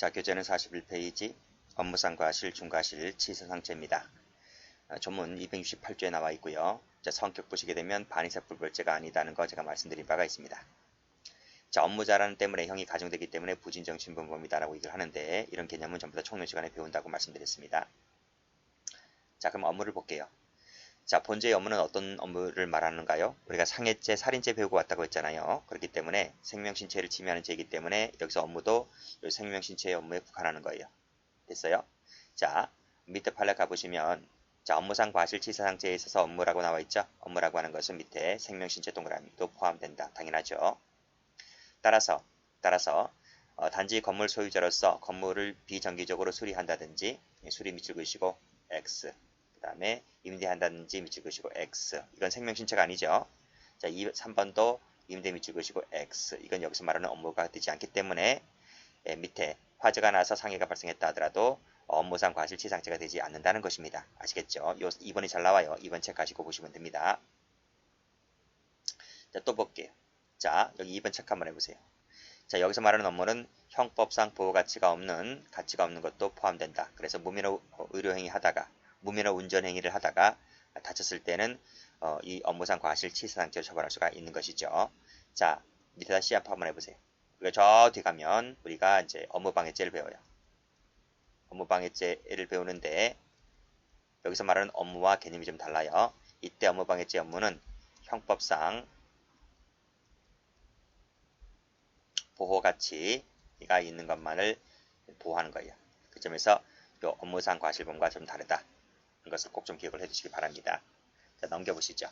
자, 교재는 41페이지 업무상 과실, 중과실, 치사상죄입니다. 전문 268조에 나와 있고요. 자, 성격 보시게 되면 반의사불벌죄가 아니다는 거 제가 말씀드린 바가 있습니다. 자, 업무 잘하는 때문에 형이 가중되기 때문에 부진정 신분범이다라고 얘기를 하는데 이런 개념은 전부 다 총론 시간에 배운다고 말씀드렸습니다. 자, 그럼 업무를 볼게요. 자, 본죄의 업무는 어떤 업무를 말하는가요? 우리가 상해죄, 살인죄 배우고 왔다고 했잖아요. 그렇기 때문에 생명신체를 침해하는 죄이기 때문에 여기서 업무도 생명신체의 업무에 국한하는 거예요. 됐어요? 자, 밑에 판례 가보시면 자, 업무상 과실치사상죄에 있어서 업무라고 나와 있죠? 업무라고 하는 것은 밑에 생명신체 동그라미도 포함된다. 당연하죠. 따라서 단지 건물 소유자로서 건물을 비정기적으로 수리한다든지 수리 밑줄 그으시고 X 그 다음에 임대한다든지 밑줄 그으시고 X 이건 생명신체가 아니죠. 자, 3번도 임대 밑줄 그으시고 X 이건 여기서 말하는 업무가 되지 않기 때문에 밑에 화재가 나서 상해가 발생했다 하더라도 업무상 과실치상죄가 되지 않는다는 것입니다. 아시겠죠? 2번이 잘 나와요. 2번 체크하시고 보시면 됩니다. 자, 또 볼게요. 자, 여기 2번 체크 한번 해보세요. 자, 여기서 말하는 업무는 형법상 보호 가치가 없는 것도 포함된다. 그래서 무면허 의료행위 하다가 무면허 운전행위를 하다가 다쳤을 때는 이 업무상 과실치사상죄로 처벌할 수가 있는 것이죠. 자, 밑에다 시합 한번 해보세요. 그리고 저 뒤 가면 우리가 이제 업무방해죄를 배워요. 업무방해죄를 배우는데 여기서 말하는 업무와 개념이 좀 달라요. 이때 업무방해죄 업무는 형법상 보호가치가 있는 것만을 보호하는 거예요. 그 점에서 이 업무상 과실범과 좀 다르다. 이것을 꼭 좀 기억을 해주시기 바랍니다. 자, 넘겨보시죠.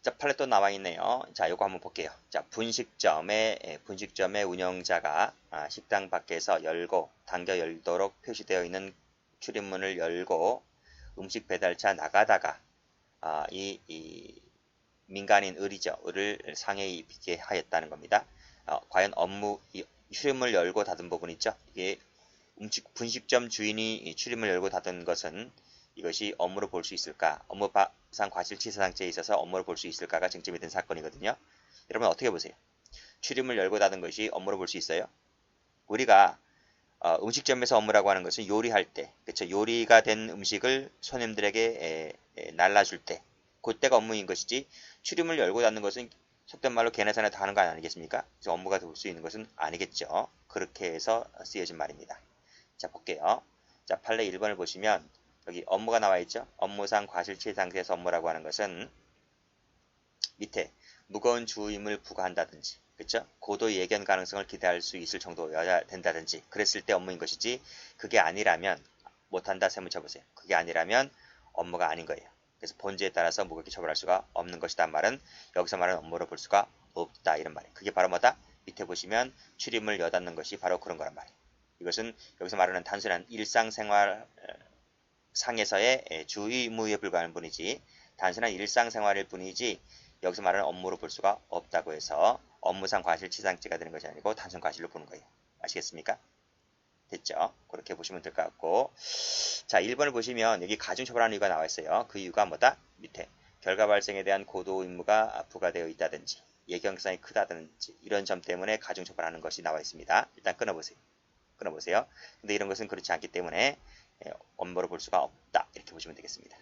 자, 판례 또 나와 있네요. 자, 요거 한번 볼게요. 자, 분식점의 운영자가 식당 밖에서 당겨 열도록 표시되어 있는 출입문을 열고 음식 배달차 나가다가 이 민간인 을이죠. 을을 상해 입히게 하였다는 겁니다. 과연 출입문을 열고 닫은 부분 있죠. 이게 분식점 주인이 출입문을 열고 닫은 것은 이것이 업무로 볼 수 있을까? 업무상 과실치사상죄에 있어서 업무로 볼 수 있을까가 쟁점이 된 사건이거든요. 여러분 어떻게 보세요? 출입문을 열고 닫은 것이 업무로 볼 수 있어요? 우리가 음식점에서 업무라고 하는 것은 요리할 때, 그렇죠? 요리가 된 음식을 손님들에게 날라줄 때, 그때가 업무인 것이지 출입문을 열고 닫는 것은 속된 말로 개나 소나 다 하는 거 아니겠습니까? 그래서 업무가 될 수 있는 것은 아니겠죠. 그렇게 해서 쓰여진 말입니다. 자, 볼게요. 자, 판례 1번을 보시면 여기 업무가 나와 있죠. 업무상 과실치사상죄에서 업무라고 하는 것은 밑에 무거운 주임을 부과한다든지, 그렇죠? 고도의 예견 가능성을 기대할 수 있을 정도여야 된다든지 그랬을 때 업무인 것이지 그게 아니라면 못한다 세무 쳐보세요. 그게 아니라면 업무가 아닌 거예요. 그래서 본질에 따라서 무겁게 처벌할 수가 없는 것이다 말은 여기서 말하는 업무로 볼 수가 없다 이런 말이에요. 그게 바로 뭐다? 밑에 보시면 출입문을 여닫는 것이 바로 그런 거란 말이에요. 이것은 여기서 말하는 단순한 일상생활 상에서의 주의무에 불과한 뿐이지 단순한 일상생활일 뿐이지 여기서 말하는 업무로 볼 수가 없다고 해서 업무상 과실치사상죄가 되는 것이 아니고 단순 과실로 보는 거예요. 아시겠습니까? 됐죠? 그렇게 보시면 될 것 같고 자 1번을 보시면 여기 가중처벌하는 이유가 나와 있어요. 그 이유가 뭐다? 밑에 결과 발생에 대한 고도 의무가 부과되어 있다든지 예견성이 크다든지 이런 점 때문에 가중처벌하는 것이 나와 있습니다. 일단 끊어보세요. 근데 이런 것은 그렇지 않기 때문에 업무로 볼 수가 없다. 이렇게 보시면 되겠습니다.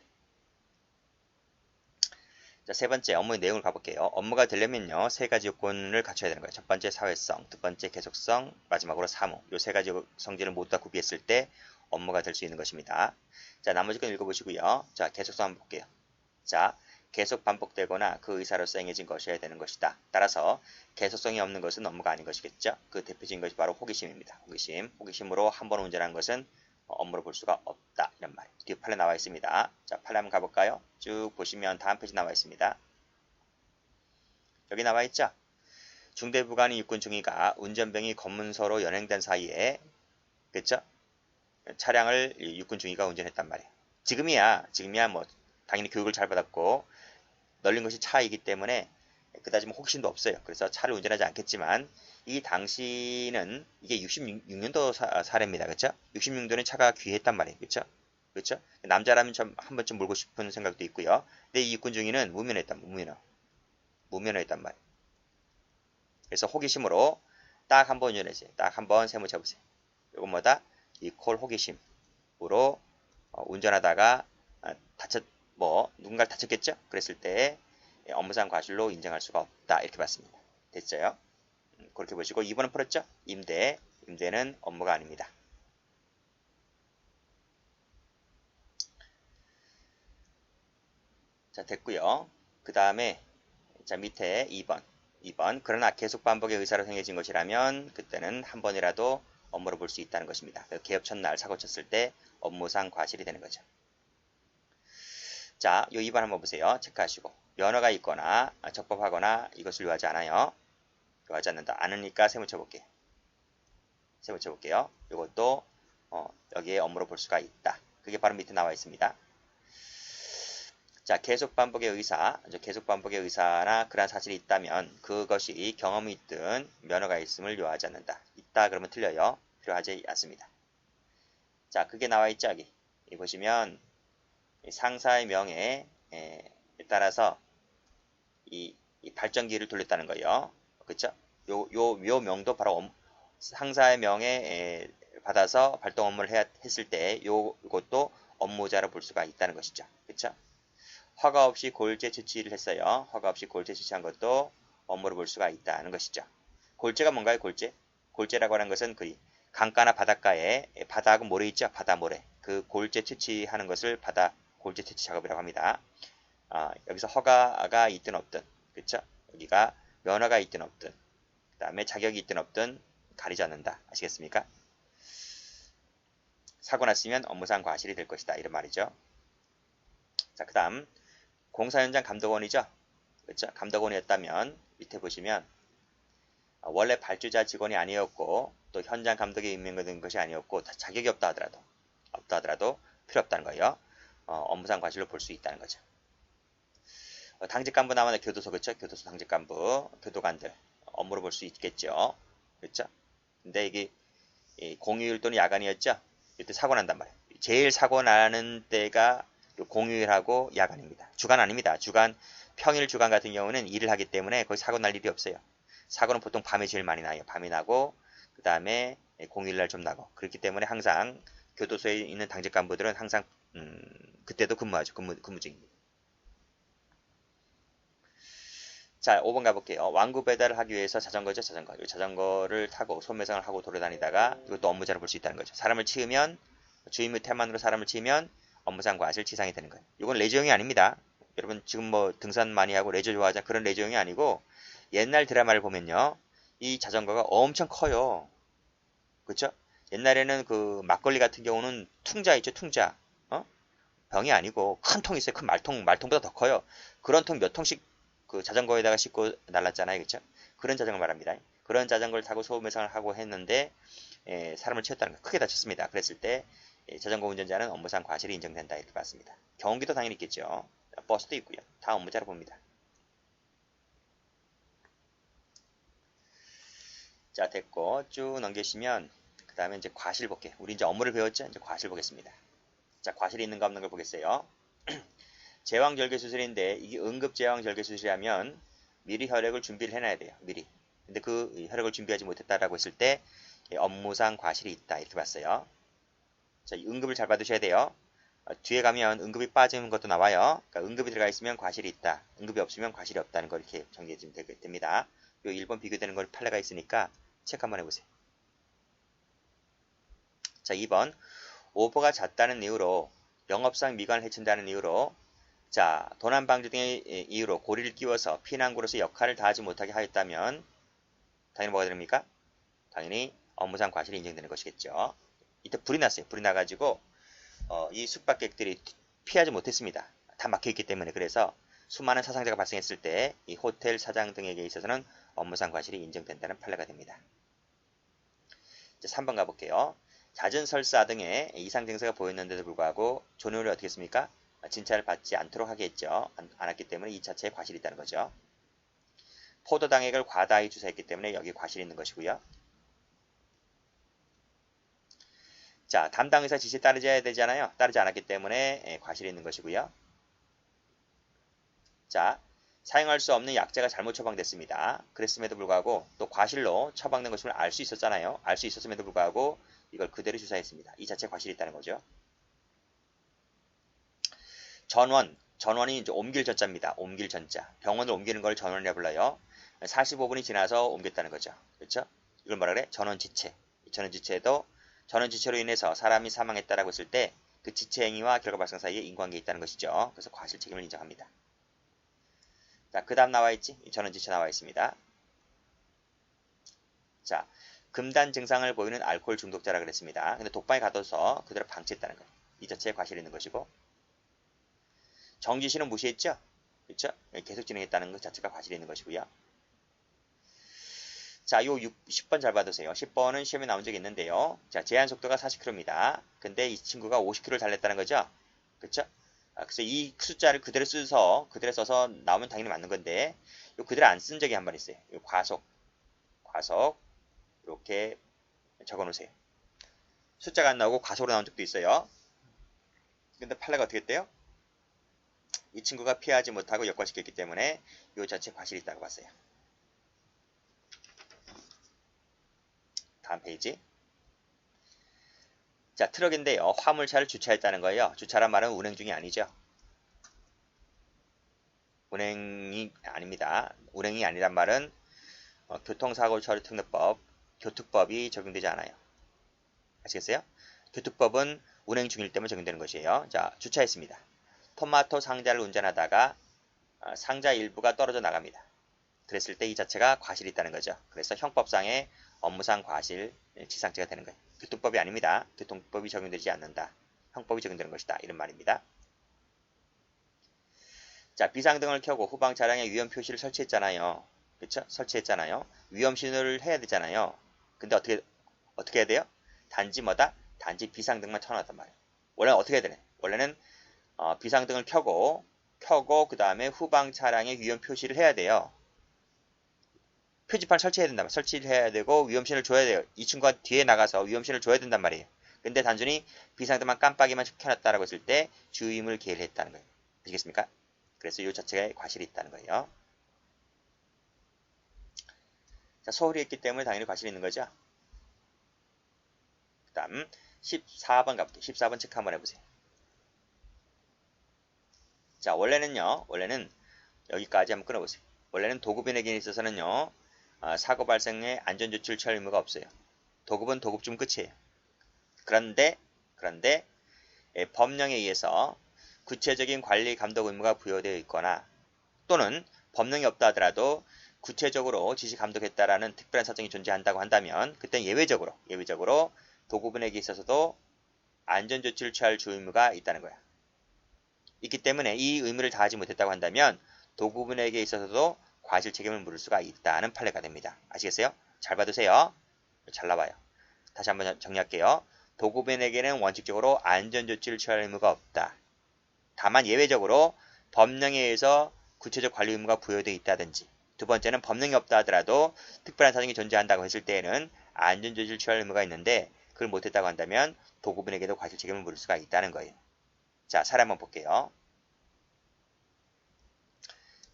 자, 세 번째 업무의 내용을 가볼게요. 업무가 되려면요, 세 가지 요건을 갖춰야 되는 거예요. 첫 번째 사회성, 두 번째 계속성, 마지막으로 사무. 이 세 가지 성질을 모두 다 구비했을 때 업무가 될 수 있는 것입니다. 자, 나머지 건 읽어보시고요. 자, 계속성 한번 볼게요. 자, 계속 반복되거나 그 의사로서 행해진 것이어야 되는 것이다. 따라서 계속성이 없는 것은 업무가 아닌 것이겠죠. 그 대표적인 것이 바로 호기심입니다. 호기심으로 한 번 운전한 것은 업무로 볼 수가 없다. 이런 말. 뒤에 판례 나와 있습니다. 자, 판례 한번 가볼까요? 쭉 보시면 다음 페이지 나와 있습니다. 여기 나와 있죠? 중대부관이 육군 중위가 운전병이 검문소로 연행된 사이에 그렇죠? 차량을 육군 중위가 운전했단 말이에요. 지금이야 뭐 당연히 교육을 잘 받았고 널린 것이 차이기 때문에 그다지 뭐 호기심도 없어요. 그래서 차를 운전하지 않겠지만 이 당시는 이게 66년도 사례입니다. 그렇죠? 66년도는 차가 귀했단 말이에요. 그렇죠? 남자라면 좀 한 번쯤 몰고 싶은 생각도 있고요. 근데 이 육군 중위는 무면허였단 말이에요. 그래서 호기심으로 딱 한 번 운전해주세요. 딱 한 번 세무 쳐보세요. 이건 뭐다? 이퀄 호기심으로 운전하다가 누군가를 다쳤겠죠? 그랬을 때 업무상 과실로 인정할 수가 없다. 이렇게 봤습니다. 됐어요? 그렇게 보시고 2번은 풀었죠? 임대는 업무가 아닙니다. 자, 됐고요. 그 다음에 자, 밑에 2번. 그러나 계속 반복의 의사로 행해진 것이라면 그때는 한 번이라도 업무로 볼 수 있다는 것입니다. 개업 첫날 사고 쳤을 때 업무상 과실이 되는 거죠. 자, 요 2번 한번 보세요. 체크하시고. 면허가 있거나 적법하거나 이것을 요하지 않아요. 요하지 않는다. 않으니까 세무 쳐볼게요. 이것도 여기에 업무로 볼 수가 있다. 그게 바로 밑에 나와 있습니다. 자, 계속 반복의 의사나 그러한 사실이 있다면 그것이 경험이 있든 면허가 있음을 요하지 않는다. 있다 그러면 틀려요. 필요하지 않습니다. 자, 그게 나와 있죠, 여기. 보시면 상사의 명예에 따라서 이 발전기를 돌렸다는 거예요. 그렇죠? 요 명도 바로 상사의 명예에 받아서 발동 업무를 했을 때 이것도 업무자로 볼 수가 있다는 것이죠. 그렇죠? 허가 없이 골재 채취를 했어요. 허가 없이 골재 채취한 것도 업무로 볼 수가 있다는 것이죠. 골재가 뭔가요? 골재라고 하는 것은 그 강가나 바닷가에 바다하고 모래 있죠? 바다 모래. 그 골재 채취하는 것을 골재 채취 작업이라고 합니다. 여기서 허가가 있든 없든, 그렇죠? 여기가 면허가 있든 없든, 그 다음에 자격이 있든 없든 가리지 않는다. 아시겠습니까? 사고 났으면 업무상 과실이 될 것이다. 이런 말이죠. 자, 그 다음 공사 현장 감독원이죠. 그렇죠? 감독원이었다면 밑에 보시면 원래 발주자 직원이 아니었고 또 현장 감독에 임명된 것이 아니었고 자격이 없다 하더라도 필요 없다는 거예요. 업무상 과실로 볼 수 있다는 거죠. 당직 간부 나오는 교도소, 그렇죠? 교도소 당직 간부, 교도관들 업무로 볼 수 있겠죠. 그렇죠? 근데 이게 공휴일 또는 야간이었죠. 이때 사고 난단 말이에요. 제일 사고 나는 때가 공휴일하고 야간입니다. 주간 아닙니다. 평일 주간 같은 경우는 일을 하기 때문에 거의 사고 날 일이 없어요. 사고는 보통 밤에 제일 많이 나요. 밤이 나고 그 다음에 공휴일날 좀 나고 그렇기 때문에 항상 교도소에 있는 당직 간부들은 항상 그때도 근무하죠. 근무 중입니다. 자, 5번 가볼게요. 완구 배달을 하기 위해서 자전거죠, 자전거. 이 자전거를 타고 소매상을 하고 돌아다니다가 이것도 업무자로 볼 수 있다는 거죠. 사람을 치으면 주의 및 태만으로 사람을 치면 업무상 과실 치상이 되는 거예요. 이건 레저용이 아닙니다. 여러분 지금 뭐 등산 많이 하고 레저 좋아하자 그런 레저용이 아니고 옛날 드라마를 보면요. 이 자전거가 엄청 커요. 그렇죠? 옛날에는 그 막걸리 같은 경우는 퉁자 있죠, 퉁자. 병이 아니고 큰 통 있어요. 큰 말통보다 더 커요. 그런 통 몇 통씩 그 자전거에다가 싣고 날랐잖아요. 그렇죠? 그런 자전거 말합니다. 그런 자전거를 타고 소매상을 하고 했는데 사람을 치웠다는 거 크게 다쳤습니다. 그랬을 때 자전거 운전자는 업무상 과실이 인정된다 이렇게 봤습니다. 경운기도 당연히 있겠죠. 버스도 있고요. 다 업무자로 봅니다. 자, 됐고 쭉 넘기시면 그 다음에 이제 과실 볼게요. 우리 이제 업무를 배웠죠? 이제 과실 보겠습니다. 자, 과실이 있는가 없는 걸 보겠어요. 제왕절개 수술인데 이게 응급 제왕절개 수술이라면 미리 혈액을 준비를 해놔야 돼요. 미리. 근데 그 혈액을 준비하지 못했다라고 했을 때 업무상 과실이 있다 이렇게 봤어요. 자, 응급을 잘 받으셔야 돼요. 뒤에 가면 응급이 빠지는 것도 나와요. 그러니까 응급이 들어가 있으면 과실이 있다. 응급이 없으면 과실이 없다는 걸 이렇게 정리해 주면 됩니다. 요 1번 비교되는 걸 판례가 있으니까 체크 한번 해보세요. 자, 2번 오버가 잦다는 이유로 영업상 미관을 해친다는 이유로 자, 도난 방지 등의 이유로 고리를 끼워서 피난구로서 역할을 다하지 못하게 하였다면 당연히 뭐가 됩니까? 당연히 업무상 과실이 인정되는 것이겠죠. 이때 불이 났어요. 불이 나가지고 이 숙박객들이 피하지 못했습니다. 다 막혀있기 때문에. 그래서 수많은 사상자가 발생했을 때 이 호텔 사장 등에게 있어서는 업무상 과실이 인정된다는 판례가 됩니다. 이제 3번 가볼게요. 잦은 설사 등의 이상 증세가 보였는데도 불구하고 조례를 어떻게 했습니까? 진찰을 받지 않도록 하겠죠. 않았기 때문에 이 자체에 과실이 있다는 거죠. 포도당액을 과다히 주사했기 때문에 여기 과실이 있는 것이고요. 자, 담당 의사 지시에 따르지 되잖아요. 따르지 않았기 때문에 과실이 있는 것이고요. 자, 사용할 수 없는 약자가 잘못 처방됐습니다. 그랬음에도 불구하고 또 과실로 처방된 것임을 알 수 있었잖아요. 알 수 있었음에도 불구하고 이걸 그대로 주사했습니다. 이 자체에 과실이 있다는 거죠. 전원이 이제 옮길 전자입니다. 옮길 전자. 병원을 옮기는 걸 전원이라 불러요. 45분이 지나서 옮겼다는 거죠. 그렇죠? 이걸 뭐라 그래? 전원지체. 전원지체도 전원지체로 인해서 사람이 사망했다라고 했을 때 그 지체 행위와 결과 발생 사이에 인과관계가 있다는 것이죠. 그래서 과실 책임을 인정합니다. 자, 그 다음 나와 있지? 전원지체 나와 있습니다. 자, 금단 증상을 보이는 알코올 중독자라 그랬습니다. 근데 독방에 가둬서 그대로 방치했다는 거예요. 이 자체에 과실이 있는 것이고, 정지시는 무시했죠? 그렇죠? 계속 진행했다는 것 자체가 과실이 있는 것이고요. 자, 요 10번 잘 받으세요. 10번은 시험에 나온 적이 있는데요. 자, 제한 속도가 40km입니다. 근데 이 친구가 50km를 달렸다는 거죠? 그쵸? 그래서 이 숫자를 그대로 써서 나오면 당연히 맞는 건데, 요 그대로 안 쓴 적이 한 번 있어요. 요 과속, 이렇게 적어 놓으세요. 숫자가 안 나오고 과속으로 나온 적도 있어요. 근데 판례가 어떻게 됐대요? 이 친구가 피하지 못하고 역과시켰기 때문에 요 자체 과실이 있다고 봤어요. 다음 페이지. 자, 트럭인데요. 화물차를 주차했다는 거예요. 주차란 말은 운행 중이 아니죠. 운행이 아닙니다. 운행이 아니란 말은 교통사고 처리 특례법, 교특법이 적용되지 않아요. 아시겠어요? 교특법은 운행 중일 때만 적용되는 것이에요. 자, 주차했습니다. 토마토 상자를 운전하다가 상자 일부가 떨어져 나갑니다. 그랬을 때 이 자체가 과실이 있다는 거죠. 그래서 형법상의 업무상 과실 지상죄가 되는 거예요. 교통법이 아닙니다. 교통법이 적용되지 않는다. 형법이 적용되는 것이다. 이런 말입니다. 자, 비상등을 켜고 후방 차량에 위험 표시를 설치했잖아요. 그렇죠? 설치했잖아요. 위험 신호를 해야 되잖아요. 근데 어떻게 해야 돼요? 단지 뭐다? 단지 비상등만 켜놨단 말이에요. 원래는 어떻게 해야 되냐? 원래는 비상등을 켜고 그 다음에 후방 차량에 위험 표시를 해야 돼요. 표지판 설치해야 된단 말이에요. 설치를 해야 되고 위험신을 줘야 돼요. 이 친구가 뒤에 나가서 위험신을 줘야 된단 말이에요. 근데 단순히 비상등만 깜빡이만 켜놨다라고 했을 때 주의임을 기해를 했다는 거예요. 아시겠습니까? 그래서 이 자체가 과실이 있다는 거예요. 자, 소홀히 했기 때문에 당연히 과실이 있는 거죠. 그 다음 14번 가볼게요. 14번 체크 한번 해보세요. 자, 원래는 여기까지 한번 끊어보세요. 원래는 도급인에게 있어서는요, 사고 발생에 안전조치를 취할 의무가 없어요. 도급은 도급중 끝이에요. 그런데 법령에 의해서 구체적인 관리 감독 의무가 부여되어 있거나 또는 법령이 없다 하더라도 구체적으로 지시 감독했다라는 특별한 사정이 존재한다고 한다면 그때 예외적으로 도급인에게 있어서도 안전조치를 취할 주의무가 있다는 거야. 있기 때문에 이 의무를 다하지 못했다고 한다면 도급인에게 있어서도 과실 책임을 물을 수가 있다는 판례가 됩니다. 아시겠어요? 잘 봐두세요. 잘 나와요. 다시 한번 정리할게요. 도급인에게는 원칙적으로 안전조치를 취할 의무가 없다. 다만 예외적으로 법령에 의해서 구체적 관리 의무가 부여되어 있다든지 두 번째는 법령이 없다 하더라도 특별한 사정이 존재한다고 했을 때에는 안전조치를 취할 의무가 있는데 그걸 못했다고 한다면 도급인에게도 과실 책임을 물을 수가 있다는 거예요. 자, 사례 한번 볼게요.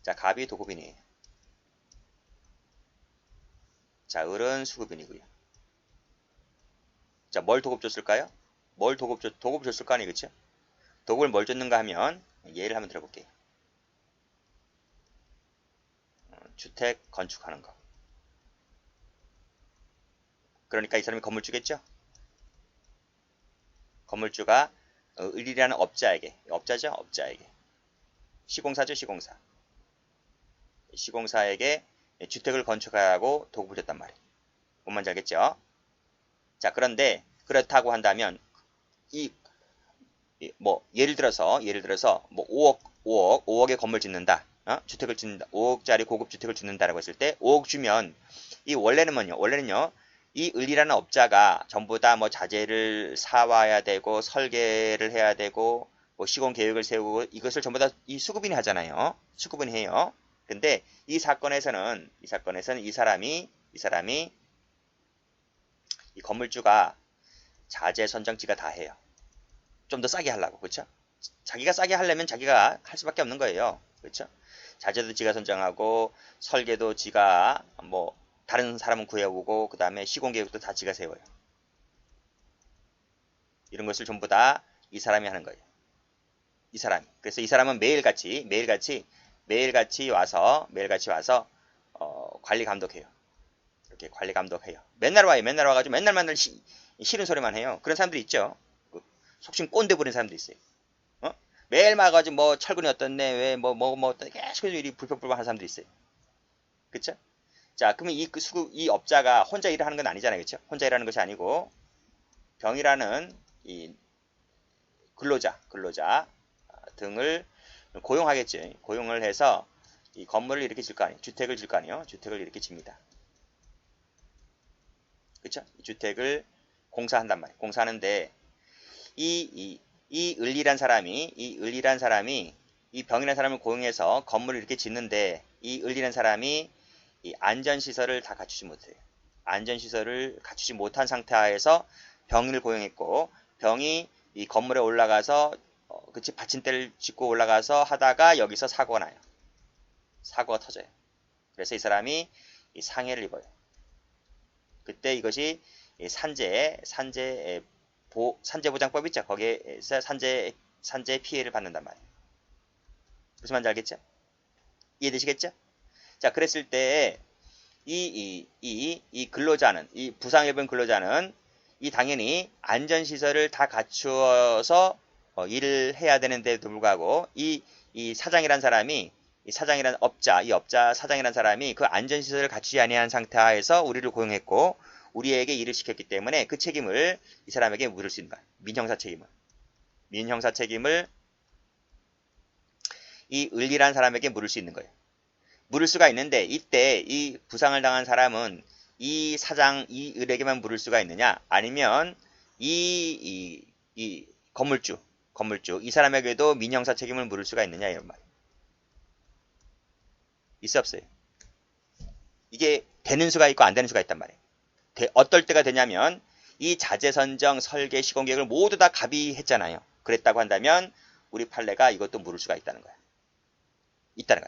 자, 갑이 도급인이에요. 자, 을은 수급인이고요. 자, 뭘 도급 줬을까요? 도급 줬을 거 아니에요, 그쵸? 도급을 뭘 줬는가 하면 예를 한번 들어볼게요. 주택 건축하는 거. 그러니까 이 사람이 건물주겠죠? 건물주가 을이라는 업자에게 시공사죠, 시공사. 시공사에게 주택을 건축하라고 도급을 줬단 말이에요. 뭔 말인지 알겠죠? 자, 그런데 그렇다고 한다면 예를 들어서 뭐 5억의 건물 짓는다. 주택을 짓는다. 5억짜리 고급 주택을 짓는다라고 했을 때 5억 주면 이 원래는요. 이 을이라는 업자가 전부 다 뭐 자재를 사와야 되고 설계를 해야 되고 뭐 시공 계획을 세우고 이것을 전부 다 이 수급인이 하잖아요. 수급인이 해요. 근데 이 사건에서는 이 사람이 이 건물주가 자재 선정지가 다 해요. 좀 더 싸게 하려고, 그렇죠? 자기가 싸게 하려면 자기가 할 수밖에 없는 거예요. 그렇죠? 자재도 지가 선정하고 설계도 지가 뭐 다른 사람은 구해오고 그 다음에 시공 계획도 다 지가 세워요. 이런 것을 전부 다 이 사람이 하는 거예요. 이 사람이. 그래서 이 사람은 매일같이 와서 관리 감독해요. 이렇게 관리 감독해요. 맨날 와가지고 맨날 싫은 소리만 해요. 그런 사람들이 있죠. 속칭 꼰대 부리는 사람도 있어요. 매일 와가지고 뭐 철근이 어떻네, 왜 뭐 계속 일이 불평불만 하는 사람도 있어요. 그쵸? 자, 그러면 이 업자가 혼자 일을 하는 건 아니잖아요. 그쵸? 혼자 일하는 것이 아니고 병이라는 이 근로자 등을 고용하겠죠. 고용을 해서 이 건물을 이렇게 질 거 아니에요. 주택을 질 거 아니에요. 주택을 이렇게 집니다. 그쵸? 이 주택을 공사한단 말이에요. 공사하는데 이 을이란 사람이 이 병이라는 사람을 고용해서 건물을 이렇게 짓는데 이 을이라는 사람이 이 안전시설을 다 갖추지 못해요. 안전시설을 갖추지 못한 상태하에서 병인을 고용했고 병이 이 건물에 올라가서 그치 받침대를 짚고 올라가서 하다가 여기서 사고가 나요. 사고가 터져요. 그래서 이 사람이 이 상해를 입어요. 그때 이것이 산재보장법 있죠. 거기에서 산재 피해를 받는단 말이에요. 무슨 말인지 알겠죠? 이해되시겠죠? 자, 그랬을 때 이 근로자는 이 부상을 입은 근로자는 이 당연히 안전시설을 다 갖추어서 일을 해야 되는데도 불구하고 이 사장이란 사람이 이 업자 사장이란 사람이 그 안전시설을 갖추지 아니한 상태에서 우리를 고용했고 우리에게 일을 시켰기 때문에 그 책임을 이 사람에게 물을 수 있는 거야. 민형사 책임을 이 을이라는 사람에게 물을 수 있는 거예요. 물을 수가 있는데 이때 이 부상을 당한 사람은 이 을에게만 물을 수가 있느냐? 아니면 이 건물주 이 사람에게도 민형사 책임을 물을 수가 있느냐 이런 말이에요. 있어 없어요? 이게 되는 수가 있고 안 되는 수가 있단 말이에요. 어떨 때가 되냐면 이 자재 선정, 설계, 시공 계획을 모두 다 갑이 했잖아요. 그랬다고 한다면 우리 판례가 이것도 물을 수가 있다는 거야.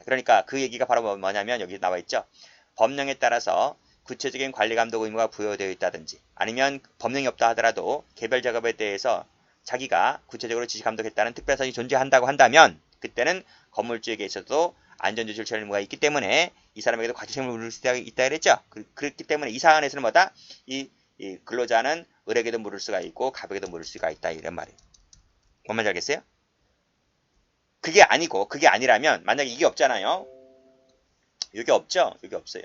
그러니까 그 얘기가 바로 뭐냐면 여기 나와 있죠. 법령에 따라서 구체적인 관리 감독 의무가 부여되어 있다든지 아니면 법령이 없다 하더라도 개별 작업에 대해서 자기가 구체적으로 지시 감독했다는 특별사정이 존재한다고 한다면 그때는 건물주에게 있어도 안전조치를 취할 의무가 있기 때문에 이 사람에게도 과태료를 물을 수 있다 그랬죠. 그렇기 때문에 이 사안에서는 뭐다? 이 근로자는 을에게도 물을 수가 있고 갑에게도 물을 수가 있다 이런 말이에요. 뭔 말인지 알겠어요? 그게 아니라면 만약에 이게 없잖아요. 여기 없죠? 여기 없어요.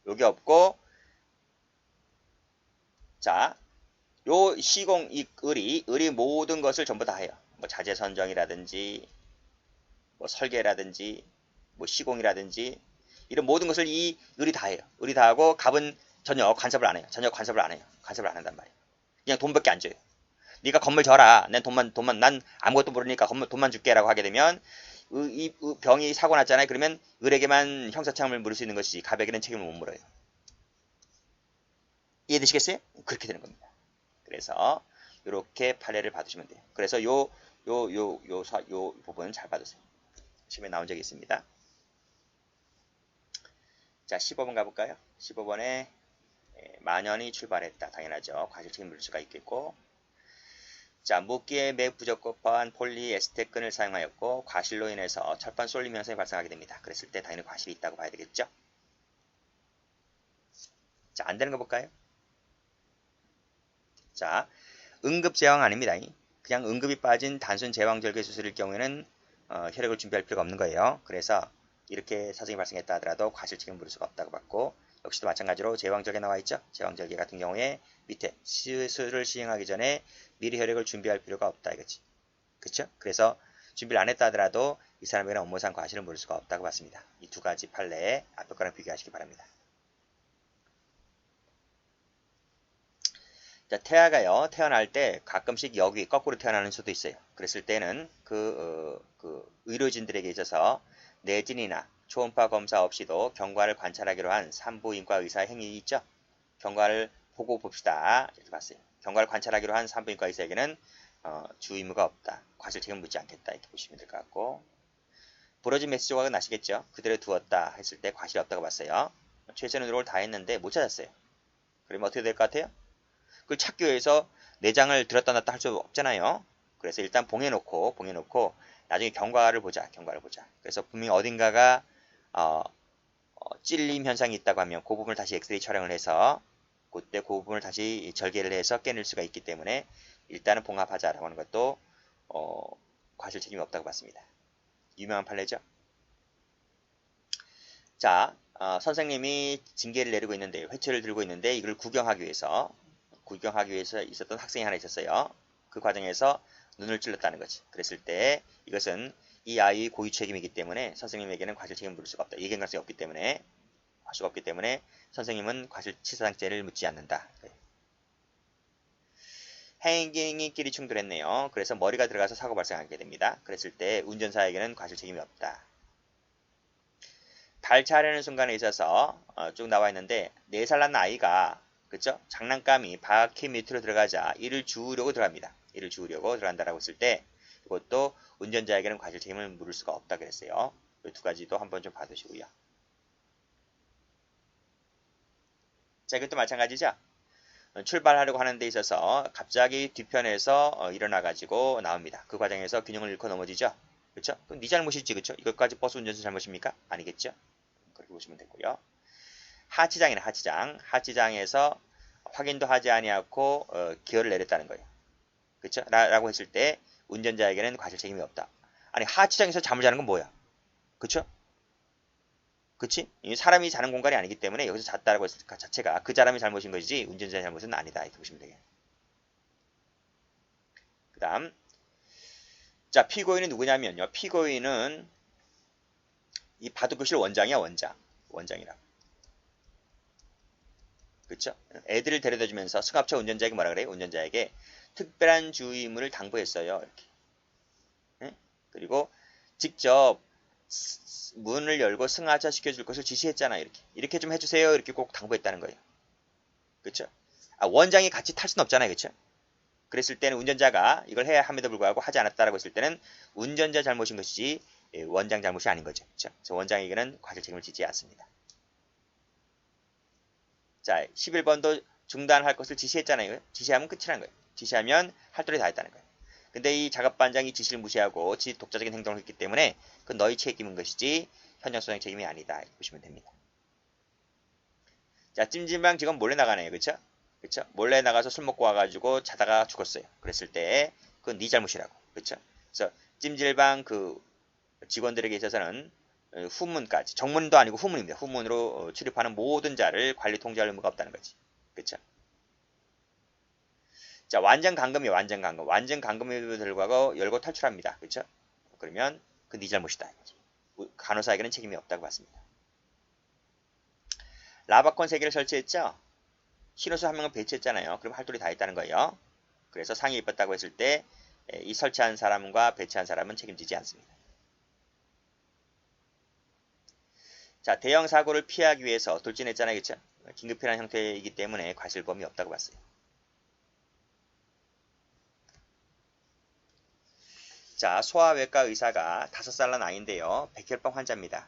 여기 없고 자, 요 시공 을이 모든 것을 전부 다 해요. 뭐 자재 선정이라든지 뭐 설계라든지 뭐 시공이라든지 이런 모든 것을 이 을이 다 해요. 을이 다 하고 갑은 전혀 간섭을 안 해요. 간섭을 안 한단 말이에요. 그냥 돈밖에 안 줘요. 네가 건물 져라. 난 아무것도 모르니까 돈만 줄게라고 하게 되면 이 병이 사고 났잖아요. 그러면 을에게만 형사책임을 물을 수 있는 것이지 갑에게는 책임을 못 물어요. 이해되시겠어요? 그렇게 되는 겁니다. 그래서 이렇게 판례를 받으시면 돼요. 그래서 요 부분은 잘 받으세요. 시험에 나온 적이 있습니다. 자, 15번 가볼까요? 15번에 만연이 출발했다. 당연하죠. 과실책임 물을 수가 있겠고 자, 묶기에 매우 부적합한 폴리에스테끈을 사용하였고 과실로 인해서 철판 쏠림 현상이 발생하게 됩니다. 그랬을 때 당연히 과실이 있다고 봐야 되겠죠. 자, 안 되는 거 볼까요? 자, 응급 제왕 아닙니다. 그냥 응급이 빠진 단순 제왕절개 수술일 경우에는 혈액을 준비할 필요가 없는 거예요. 그래서 이렇게 사정이 발생했다 하더라도 과실책임 물을 수가 없다고 봤고 역시도 마찬가지로 제왕절개 나와 있죠. 제왕절개 같은 경우에 밑에 수술을 시행하기 전에 미리 혈액을 준비할 필요가 없다 이거지. 그쵸? 그래서 준비를 안 했다 하더라도 이 사람에게는 업무상 과실을 물을 수가 없다고 봤습니다. 이 두 가지 판례 앞에 거랑 비교하시기 바랍니다. 자, 태아가요, 태어날 때 가끔씩 여기 거꾸로 태어나는 수도 있어요. 그랬을 때는 그 의료진들에게 있어서 내진이나 초음파 검사 없이도 경과를 관찰하기로 한 산부인과 의사의 행위 있죠? 경과를 보고 봅시다. 이렇게 봤어요. 경과를 관찰하기로 한 산부인과 의사에게는 주 의무가 없다. 과실 책임을 묻지 않겠다. 이렇게 보시면 될 것 같고 부러진 메시지 조각은 나시겠죠? 그대로 두었다 했을 때 과실이 없다고 봤어요. 최선의 노력을 다 했는데 못 찾았어요. 그러면 어떻게 될 것 같아요? 그걸 찾기 위해서 내장을 들었다 놨다 할 수 없잖아요. 그래서 일단 봉해놓고 나중에 경과를 보자. 그래서 분명히 어딘가가 찔림 현상이 있다고 하면 그 부분을 다시 엑스레이 촬영을 해서 그때 그 부분을 다시 절개를 해서 깨낼 수가 있기 때문에 일단은 봉합하자라고 하는 것도 과실 책임이 없다고 봤습니다. 유명한 판례죠. 자, 선생님이 징계를 내리고 있는데 회초리를 들고 있는데 이걸 구경하기 위해서 있었던 학생이 하나 있었어요. 그 과정에서 눈을 찔렀다는 거지. 그랬을 때 이것은 이 아이의 고유 책임이기 때문에 선생님에게는 과실 책임을 물을 수가 없다. 이견 가능성이 없기 때문에 할 수가 없기 때문에 선생님은 과실치사상죄를 묻지 않는다. 행인끼리 충돌했네요. 그래서 머리가 들어가서 사고 발생하게 됩니다. 그랬을 때 운전사에게는 과실 책임이 없다. 발차하려는 순간에 있어서 쭉 나와 있는데 4살 난 아이가 그쵸? 장난감이 바퀴 밑으로 들어가자 이를 주우려고 들어갑니다. 이를 주우려고 들어간다라고 했을 때 이것도 운전자에게는 과실 책임을 물을 수가 없다 그랬어요. 이 두 가지도 한번 좀 봐두시고요. 자, 이것도 마찬가지죠. 출발하려고 하는 데 있어서 갑자기 뒤편에서 일어나가지고 나옵니다. 그 과정에서 균형을 잃고 넘어지죠. 그쵸? 그럼 네 잘못이지, 그쵸? 이것까지 버스 운전수 잘못입니까? 아니겠죠? 그렇게 보시면 되고요. 하치장이네, 하치장. 하치장에서 확인도 하지 아니하고 기어를 내렸다는 거예요. 그쵸? 라고 했을 때 운전자에게는 과실 책임이 없다. 아니, 하치장에서 잠을 자는 건 뭐야? 그쵸? 그치? 사람이 자는 공간이 아니기 때문에 여기서 잤다라고 했을 것 자체가 그 사람이 잘못인 것이지 운전자의 잘못은 아니다. 이렇게 보시면 되겠네요. 그 다음 자, 피고인은 누구냐면요. 피고인은 이 바둑교실 원장이야, 원장이라. 그쵸? 애들을 데려다주면서 승합차 운전자에게 뭐라 그래요? 운전자에게 특별한 주의무를 당부했어요. 이렇게. 네? 그리고 직접 문을 열고 승하차 시켜줄 것을 지시했잖아요. 이렇게 좀 해주세요. 이렇게 꼭 당부했다는 거예요. 그쵸? 원장이 같이 탈 수는 없잖아요. 그쵸? 그랬을 때는 운전자가 이걸 해야 함에도 불구하고 하지 않았다라고 했을 때는 운전자 잘못인 것이지 원장 잘못이 아닌 거죠. 그쵸? 그래서 원장에게는 과실 책임을 지지 않습니다. 자, 11번도 중단할 것을 지시했잖아요. 지시하면 끝이라는 거예요. 지시하면 할 도리 다 했다는 거예요. 근데 이 작업반장이 지시를 무시하고 지 독자적인 행동을 했기 때문에 그건 너희 책임인 것이지 현장 소장 책임이 아니다. 이렇게 보시면 됩니다. 자, 찜질방 직원 몰래 나가네요. 그쵸? 그쵸? 몰래 나가서 술 먹고 와가지고 자다가 죽었어요. 그랬을 때 그건 네 잘못이라고. 그쵸? 그래서 찜질방 그 직원들에게 있어서는 후문까지, 정문도 아니고 후문입니다. 후문으로 출입하는 모든 자를 관리 통제할 의무가 없다는 거지. 그쵸? 자, 완전 감금이에요. 완전 감금. 완전 감금에도 불구하고 열고 탈출합니다. 그쵸? 그러면 그 네 잘못이다. 간호사에게는 책임이 없다고 봤습니다. 라바콘 3개를 설치했죠? 신호수 1명을 배치했잖아요. 그럼 할 도리 다 했다는 거예요. 그래서 상해 입었다고 했을 때 이 설치한 사람과 배치한 사람은 책임지지 않습니다. 자, 대형 사고를 피하기 위해서 돌진했잖아요. 그쵸? 긴급 필요한 형태이기 때문에 과실범위 없다고 봤어요. 자, 소아외과 의사가 5살 난 아이인데요. 백혈병 환자입니다.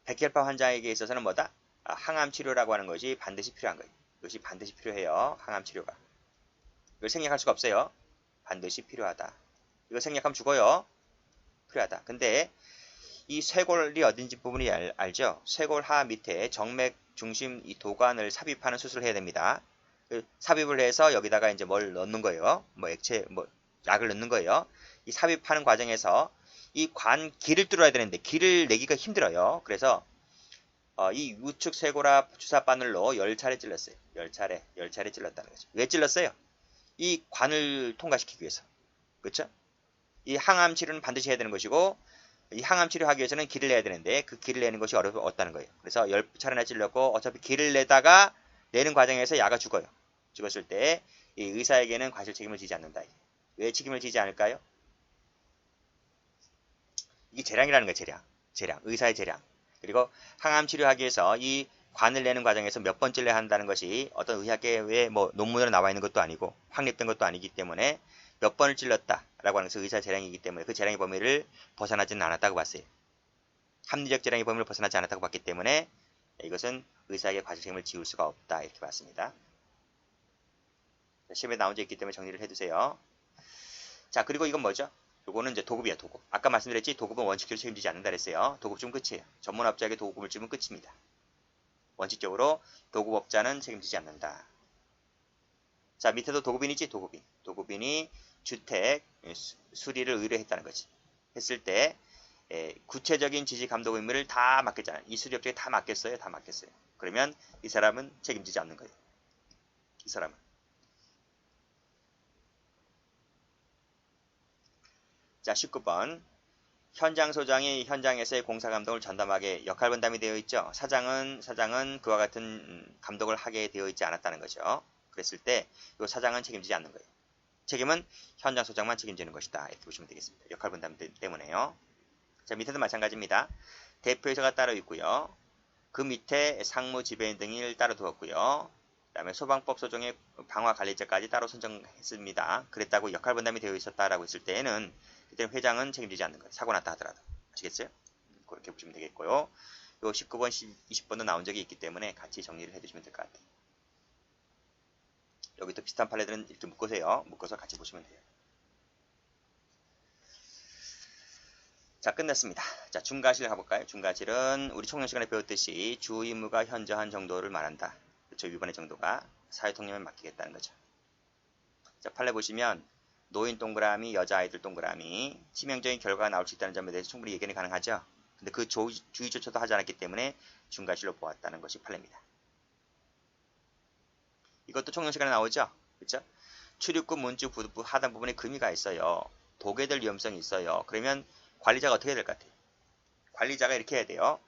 백혈병 환자에게 있어서는 뭐다? 항암 치료라고 하는 것이 반드시 필요한 거예요. 이것이 반드시 필요해요. 항암 치료가. 이걸 생략할 수가 없어요. 반드시 필요하다. 이거 생략하면 죽어요. 필요하다. 근데 이 쇄골이 어딘지 부분이 알죠? 쇄골 하 밑에 정맥 중심 이 도관을 삽입하는 수술을 해야 됩니다. 삽입을 해서 여기다가 이제 뭘 넣는 거예요. 뭐 액체, 뭐 약을 넣는 거예요. 이 삽입하는 과정에서 이 관 길을 뚫어야 되는데 길을 내기가 힘들어요. 그래서 이 우측 쇄골합 주사 바늘로 10차례 찔렀어요. 10차례 찔렀다는 거죠. 왜 찔렀어요? 이 관을 통과시키기 위해서. 그렇죠? 이 항암 치료는 반드시 해야 되는 것이고 이 항암 치료하기 위해서는 길을 내야 되는데 그 길을 내는 것이 어렵다는 거예요. 그래서 10차례나 찔렀고 어차피 길을 내다가 내는 과정에서 야가 죽어요. 죽었을 때 이 의사에게는 과실 책임을 지지 않는다. 왜 책임을 지지 않을까요? 이게 재량이라는 거예요. 재량. 의사의 재량. 그리고 항암 치료하기 위해서 이 관을 내는 과정에서 몇 번 찔러야 한다는 것이 어떤 의학계의 뭐 논문으로 나와 있는 것도 아니고 확립된 것도 아니기 때문에 몇 번을 찔렀다라고 하는 것은 의사 재량이기 때문에 그 재량의 범위를 벗어나지는 않았다고 봤어요. 합리적 재량의 범위를 벗어나지 않았다고 봤기 때문에 이것은 의사에게 과실 책임을 지울 수가 없다 이렇게 봤습니다. 시험에 나온 적 있기 때문에 정리를 해두세요. 자, 그리고 이건 뭐죠? 요거는 이제 도급이야, 도급. 아까 말씀드렸지, 도급은 원칙적으로 책임지지 않는다 그랬어요. 도급 주면 끝이에요. 전문업자에게 도급을 주면 끝입니다. 원칙적으로 도급업자는 책임지지 않는다. 자, 밑에도 도급인이지, 도급인. 도급인이 주택 수리를 의뢰했다는 거지. 했을 때 구체적인 지시 감독 의무를 다 맡겼잖아요. 이 수리업자에 다 맡겼어요, 다 맡겼어요. 그러면 이 사람은 책임지지 않는 거예요. 이 사람은. 자, 19번. 현장 소장이 현장에서의 공사 감독을 전담하게 역할 분담이 되어 있죠. 사장은 그와 같은 감독을 하게 되어 있지 않았다는 거죠. 그랬을 때 이 사장은 책임지지 않는 거예요. 책임은 현장 소장만 책임지는 것이다. 이렇게 보시면 되겠습니다. 역할 분담 때문에요. 자, 밑에도 마찬가지입니다. 대표이사가 따로 있고요. 그 밑에 상무 지배인 등을 따로 두었고요. 그 다음에 소방법 소정의 방화 관리자까지 따로 선정했습니다. 그랬다고 역할 분담이 되어 있었다라고 했을 때에는 그때는 회장은 책임지지 않는 거예요. 사고 났다 하더라도. 아시겠어요? 그렇게 보시면 되겠고요. 요 19번, 20번도 나온 적이 있기 때문에 같이 정리를 해두시면 될 것 같아요. 여기 또 비슷한 판례들은 이렇게 묶으세요. 묶어서 같이 보시면 돼요. 자, 끝났습니다. 자, 중과실 가볼까요? 중과실은 우리 총론 시간에 배웠듯이 주 임무가 현저한 정도를 말한다. 그렇죠? 위반의 정도가 사회통념에 맡기겠다는 거죠. 자, 판례 보시면 노인 동그라미, 여자아이들 동그라미, 치명적인 결과가 나올 수 있다는 점에 대해서 충분히 예견이 가능하죠. 근데 그 주의조차도 하지 않았기 때문에 중과실로 보았다는 것이 판례입니다. 이것도 총론 시간에 나오죠. 그렇죠? 출입구, 문주, 부두 하단 부분에 금이가 있어요. 도개될 위험성이 있어요. 그러면 관리자가 어떻게 해야 될 것 같아요? 관리자가 이렇게 해야 돼요.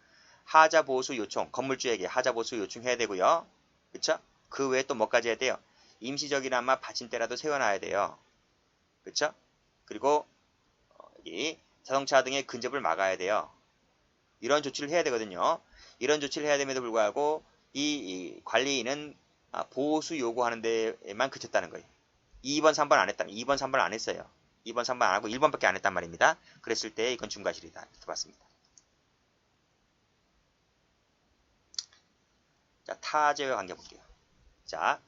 하자 보수 요청, 건물주에게 하자 보수 요청해야 되고요. 그렇죠? 그 외에 또 뭐까지 해야 돼요? 임시적이나마 받침대라도 세워놔야 돼요. 그렇죠? 그리고 여기 자동차 등의 근접을 막아야 돼요. 이런 조치를 해야 되거든요. 이런 조치를 해야 됨에도 불구하고 이 관리인은 보수 요구하는 데에만 그쳤다는 거예요. 2번, 3번 안 했다. 2번, 3번 안 했어요. 2번, 3번 안 하고 1번밖에 안 했단 말입니다. 그랬을 때 이건 중과실이다. 이렇게 봤습니다. 자, 타제와 관계 볼게요. 자,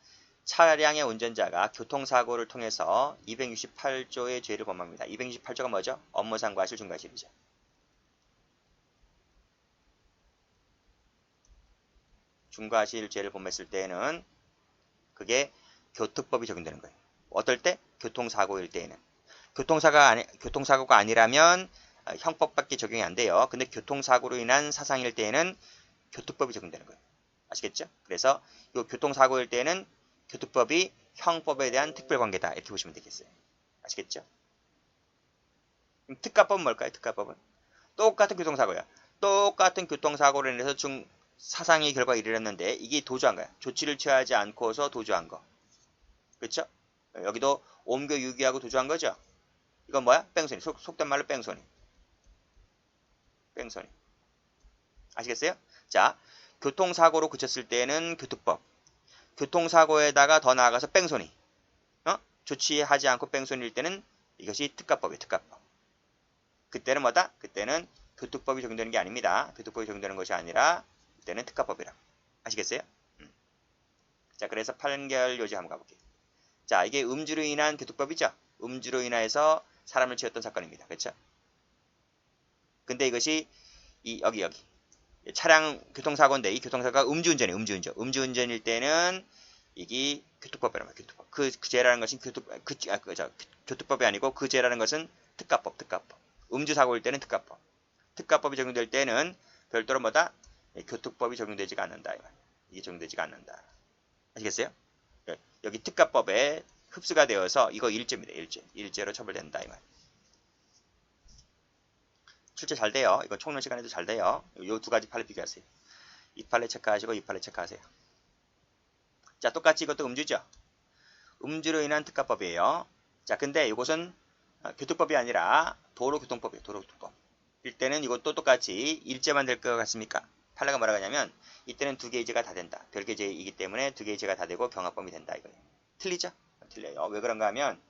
차량의 운전자가 교통사고를 통해서 268조의 죄를 범합니다. 268조가 뭐죠? 업무상 과실 중과실이죠. 중과실 죄를 범했을 때는 그게 교특법이 적용되는 거예요. 어떨 때? 교통사고일 때에는. 교통사고가 아니라면 형법밖에 적용이 안 돼요. 근데 교통사고로 인한 사상일 때에는 교특법이 적용되는 거예요. 아시겠죠? 그래서 이 교통사고일 때는 교특법이 형법에 대한 특별관계다. 이렇게 보시면 되겠어요. 아시겠죠? 그럼 특가법은 뭘까요? 특가법은 똑같은 교통사고야. 똑같은 교통사고로 인해서 사상의 결과가 이르렀는데 이게 도주한 거야. 조치를 취하지 않고서 도주한 거. 그렇죠? 여기도 옮겨 유기하고 도주한 거죠. 이건 뭐야? 뺑소니. 속된 말로 뺑소니. 뺑소니. 아시겠어요? 자, 교통사고로 그쳤을 때는 교특법. 교통사고에다가 더 나아가서 뺑소니. 조치하지 않고 뺑소니일 때는 이것이 특가법이에요. 특가법. 그때는 뭐다? 그때는 교특법이 적용되는 게 아닙니다. 교특법이 적용되는 것이 아니라 그때는 특가법이라. 아시겠어요? 자, 그래서 판결 요지 한번 가볼게요. 자, 이게 음주로 인한 교특법이죠. 음주로 인해서 사람을 치었던 사건입니다. 그렇죠? 근데 이것이 여기 차량 교통사고인데 이 교통사고가 음주운전이에요. 음주운전일 때는 이게 교특법이란 말이에요. 교특법. 그 죄라는 것은 교특법이 아니고 그 죄라는 것은 특가법. 음주사고일 때는 특가법. 특가법이 적용될 때는 별도로 뭐다? 교특법이 적용되지가 않는다. 이게 적용되지가 않는다. 아시겠어요? 여기 특가법에 흡수가 되어서 이거 일죄입니다. 일죄로 처벌된다. 이 말. 출제 잘 돼요. 이건 총론 시간에도 잘 돼요. 이 두 가지 판례 비교하세요. 이 판례 체크하시고 이 판례 체크하세요. 자, 똑같이 이것도 음주죠. 음주로 인한 특가법이에요. 자, 근데 이것은 교통법이 아니라 도로교통법이에요. 도로교통법. 이때는 이것도 똑같이 일죄만 될 것 같습니까? 판례가 뭐라고 하냐면 이때는 두 개의 죄가 다 된다. 별개의 죄이기 때문에 두 개의 죄가 다 되고 경합범위 된다 이거예요. 틀리죠? 틀려요. 왜 그런가 하면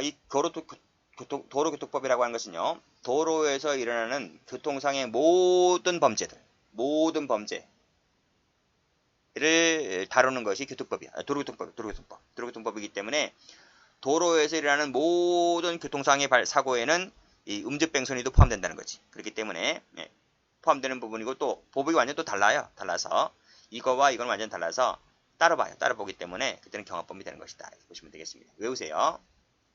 이 도로교통법이라고 하는 것은요, 도로에서 일어나는 교통상의 모든 범죄를 다루는 것이 교통법이야. 도로교통법이기 때문에 도로에서 일어나는 모든 교통상의 사고에는 이 음주뺑소니도 포함된다는 거지. 그렇기 때문에 포함되는 부분이고 또 보복이 완전 또 달라요. 달라서 이거와 이건 완전 달라서 따로 봐요. 따로 보기 때문에 그때는 경합범이 되는 것이다. 이렇게 보시면 되겠습니다. 외우세요.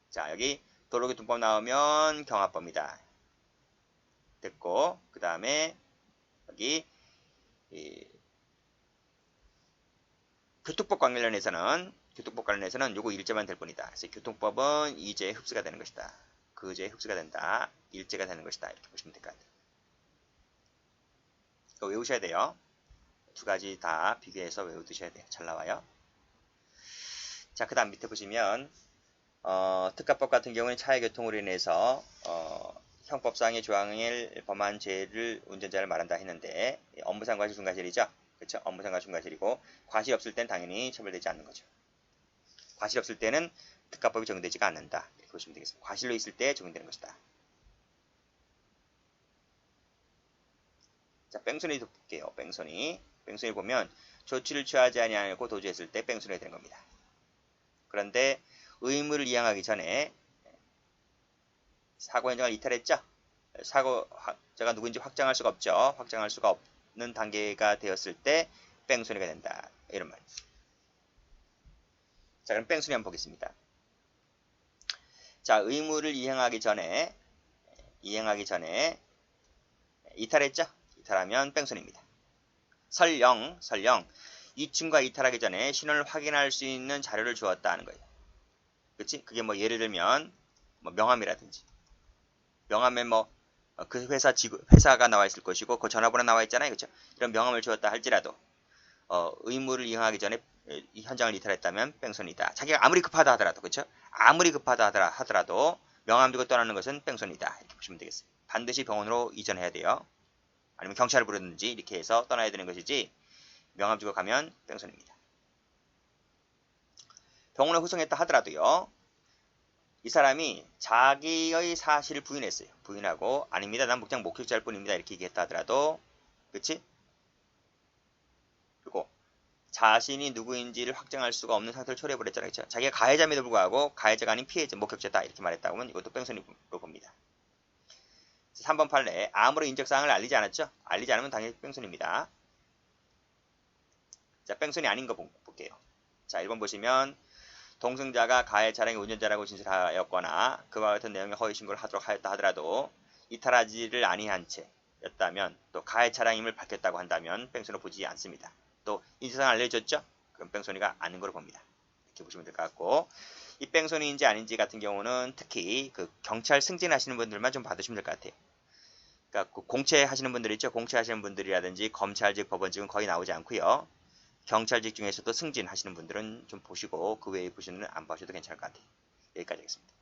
자, 여기 도로교통법 나오면 경합범이다. 됐고, 그 다음에 여기 교통법 관련해서는 요거 일제만 될 뿐이다. 그래서 교통법은 이제에 흡수가 되는 것이다. 그제에 흡수가 된다. 일제가 되는 것이다. 이렇게 보시면 될 것 같아요. 이거 외우셔야 돼요. 두 가지 다 비교해서 외워두셔야 돼요. 잘 나와요. 자, 그 다음 밑에 보시면 특가법 같은 경우는 차의 교통으로 인해서 형법상의 조항을 범한 죄를 운전자를 말한다 했는데 업무상 과실 중과실이죠. 그렇죠? 업무상 과실 중과실이고 과실이 없을 땐 당연히 처벌되지 않는 거죠. 과실이 없을 때는 특가법이 적용되지가 않는다. 이렇게 보시면 되겠습니다. 과실로 있을 때 적용되는 것이다. 자, 뺑소니 볼게요. 뺑소니 보면 조치를 취하지 아니하고 도주했을 때 뺑소니가 되는 겁니다. 그런데 의무를 이행하기 전에 사고 현장을 이탈했죠. 사고자가 누구인지 확정할 수가 없죠. 확정할 수가 없는 단계가 되었을 때 뺑소니가 된다. 이런 말이죠. 자, 그럼 뺑소니 한번 보겠습니다. 자, 의무를 이행하기 전에 이탈했죠. 이탈하면 뺑소니입니다. 설령 이층과 이탈하기 전에 신원을 확인할 수 있는 자료를 주었다 하는 거예요. 그치? 그게 뭐 예를 들면 뭐 명함이라든지 명함에 뭐 그 회사가 나와 있을 것이고 그 전화번호 나와 있잖아요. 그렇죠? 이런 명함을 주었다 할지라도 의무를 이행하기 전에 이 현장을 이탈했다면 뺑소니다. 자기가 아무리 급하다 하더라도 그렇죠? 아무리 급하다 하더라도 명함 들고 떠나는 것은 뺑소니다. 이렇게 보시면 되겠어요. 반드시 병원으로 이전해야 돼요. 아니면 경찰을 부르든지 이렇게 해서 떠나야 되는 것이지 명함 주고 가면 뺑소니입니다. 병원에 후송했다 하더라도요. 이 사람이 자기의 사실을 부인했어요. 부인하고 아닙니다. 난 그냥 목격자일 뿐입니다. 이렇게 얘기했다 하더라도 그치? 그리고 자신이 누구인지를 확정할 수가 없는 상태를 초래해버렸잖아요. 그렇죠? 자기가 가해자임에도 불구하고 가해자가 아닌 피해자, 목격자다 이렇게 말했다고 하면 이것도 뺑소니로 봅니다. 3번 판례 아무런 인적사항을 알리지 않았죠? 알리지 않으면 당연히 뺑소니입니다. 자, 뺑소니 아닌 거 볼게요. 자, 1번 보시면 동승자가 가해 차량의 운전자라고 진술하였거나 그와 같은 내용의 허위신고를 하도록 하였다 하더라도 이탈하지를 아니한 채였다면 또 가해 차량임을 밝혔다고 한다면 뺑소니로 보지 않습니다. 또 인적사항을 알려줬죠? 그럼 뺑소니가 아닌 걸로 봅니다. 이렇게 보시면 될 것 같고 이 뺑소니인지 아닌지 같은 경우는 특히 그 경찰 승진하시는 분들만 좀 받으시면 될 것 같아요. 그러니까 공채하시는 분들 있죠? 공채하시는 분들이라든지 검찰직, 법원직은 거의 나오지 않고요. 경찰직 중에서도 승진하시는 분들은 좀 보시고 그 외에 보시는 안 보셔도 괜찮을 것 같아요. 여기까지 하겠습니다.